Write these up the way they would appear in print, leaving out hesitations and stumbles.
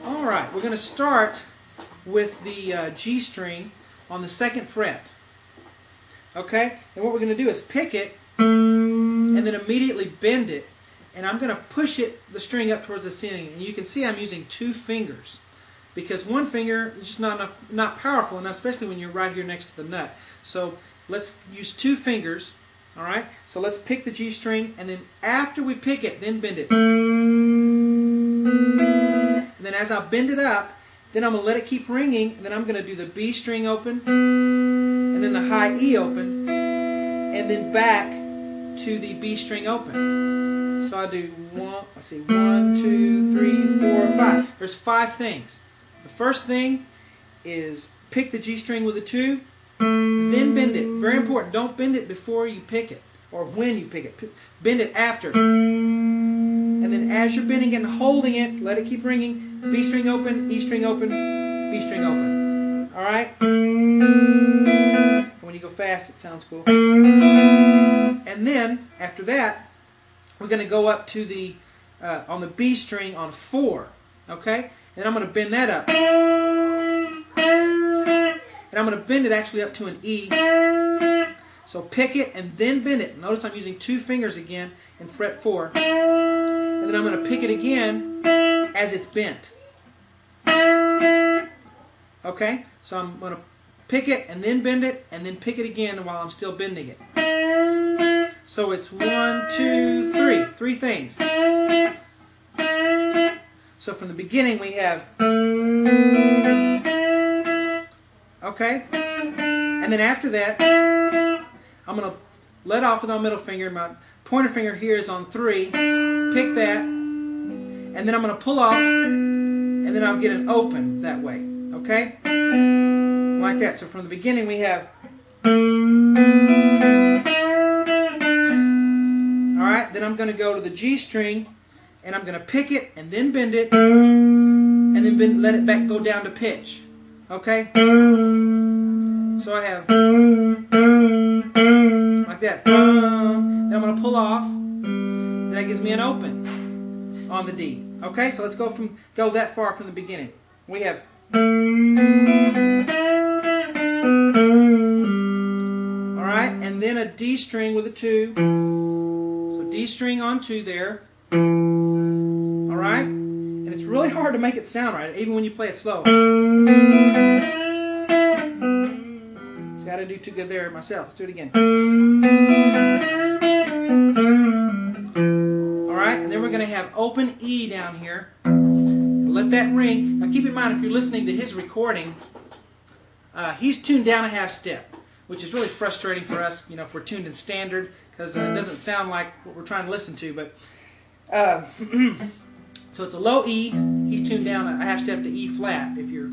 All right, we're going to start with the G string on the 2nd fret. Okay, and what we're going to do is pick it and then immediately bend it, and I'm going to push the string up towards the ceiling. And you can see I'm using 2 fingers because one finger is just not powerful enough, especially when you're right here next to the nut. So let's use 2 fingers. All right, so let's pick the G string, and then after we pick it, then bend it. And then as I bend it up, then I'm going to let it keep ringing, and then I'm going to do the B string open, and then the high E open, and then back to the B string open. So I do 1, 2, 3, 4, 5. There's 5 things. The first thing is pick the G string with a 2, then bend it. Very important. Don't bend it before you pick it or when you pick it. Bend it after. And then as you're bending it and holding it, let it keep ringing. B string open, E string open, B string open. All right? And when you go fast, it sounds cool. And then after that, we're going to go up to the on the B string on 4. Okay? And I'm going to bend that up. And I'm going to bend it actually up to an E. So pick it and then bend it. Notice I'm using 2 fingers again in fret 4. And then I'm going to pick it again as it's bent. Okay? So I'm going to pick it and then bend it and then pick it again while I'm still bending it. So it's 1, 2, 3. 3 things. So from the beginning we have... Okay? And then after that, I'm going to let off with my middle finger. My pointer finger here is on 3. Pick that. And then I'm going to pull off. And then I'll get an open that way. Okay? Like that. So from the beginning we have... Alright, then I'm going to go to the G string. And I'm going to pick it and then bend it. And then let it back go down to pitch. Okay? So I have like that. Then I'm going to pull off. Then that gives me an open on the D. Okay? So let's go that far from the beginning. We have alright, and then a D string with a 2. So D string on 2 there. Alright? And it's really hard to make it sound right, even when you play it slow. I didn't do too good there myself. Let's do it again. Alright, and then we're going to have open E down here. Let that ring. Now keep in mind, if you're listening to his recording, he's tuned down a half step, which is really frustrating for us, if we're tuned in standard, because it doesn't sound like what we're trying to listen to. But so it's a low E. He's tuned down a half step to E flat, if you're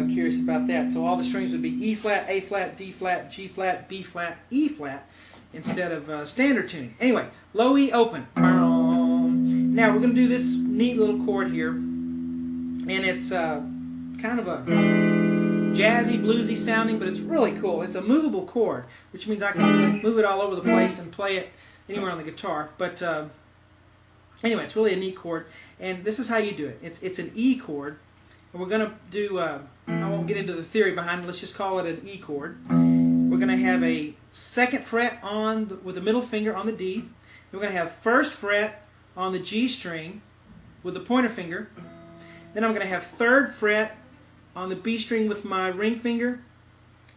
curious about that. So all the strings would be E flat, A flat, D flat, G flat, B flat, E flat, instead of standard tuning. Anyway, low E open. Now we're going to do this neat little chord here, and it's kind of a jazzy, bluesy sounding, but it's really cool. It's a movable chord, which means I can move it all over the place and play it anywhere on the guitar. But anyway, it's really a neat chord, and this is how you do it. It's an E chord, and we're going to do, I won't get into the theory behind it, let's just call it an E chord. We're going to have a 2nd fret with the middle finger on the D. And we're going to have 1st fret on the G string with the pointer finger. Then I'm going to have 3rd fret on the B string with my ring finger,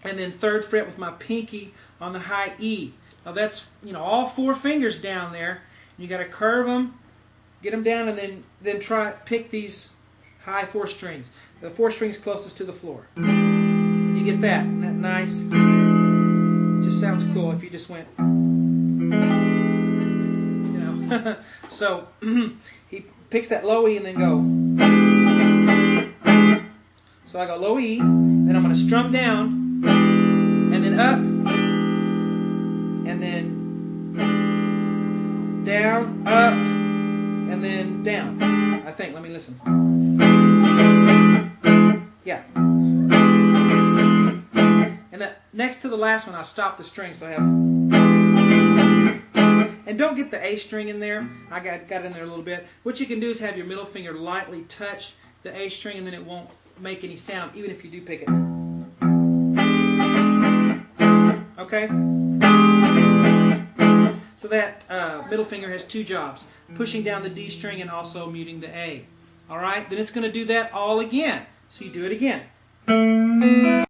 and then 3rd fret with my pinky on the high E. Now that's, all 4 fingers down there. You got to curve them, get them down, and then pick these high 4 strings. The 4 strings closest to the floor. And you get that. Isn't that nice? It just sounds cool if you just went, So he picks that low E and then go. So I go low E, then I'm going to strum down, and then up, and then down, up, and then down. I think. Let me listen. Yeah. And that next to the last one, I'll stop the string, so I have. And don't get the A string in there. I got in there a little bit. What you can do is have your middle finger lightly touch the A string, and then it won't make any sound, even if you do pick it. Okay? So that middle finger has two jobs, pushing down the D string and also muting the A. All right? Then it's going to do that all again. So you do it again.